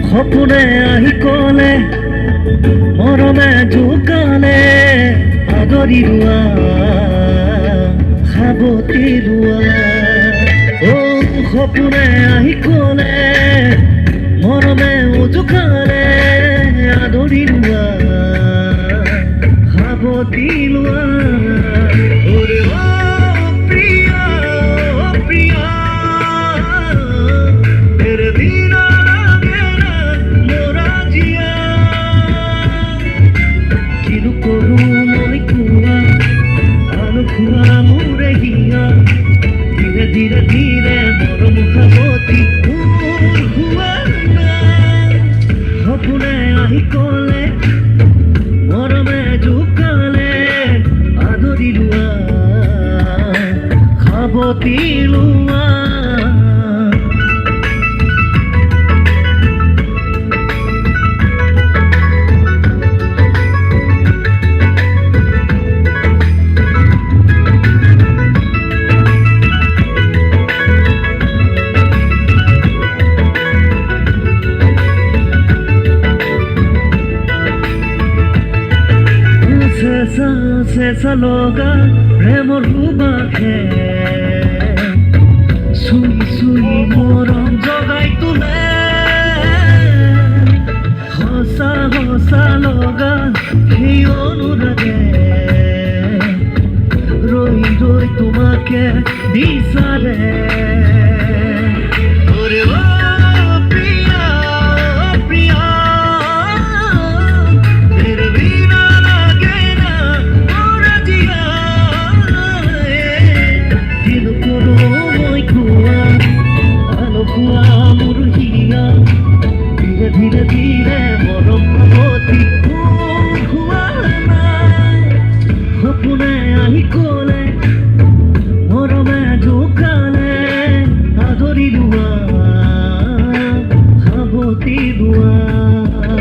সপোনে আহি কলে মৰমে জোকালে আদৰি ৰোৱা সাৱতি ৰোৱা সপোনে আহি কলে মৰমে জোকালে আদৰি ৰোৱা সাৱতি লোৱা ধীরে ধীরে বড় মুখাবতী সপোনে আহি কলে মৰমে জোকালে আদৰি লোৱা সাৱতি লোৱা চেঁচা লগা প্ৰেমৰ সুবাসে চুই চুই মৰম জগাই তোলে সঁচা সঁচা লগা সেই অনুৰাগে ৰৈ ৰৈ তোমাকে বিচাৰে ধীরে ধীরে মরম ভগতি সপোনে আহি কলে মৰমে জোকালে আদৰি লোৱা সাৱতি লোৱা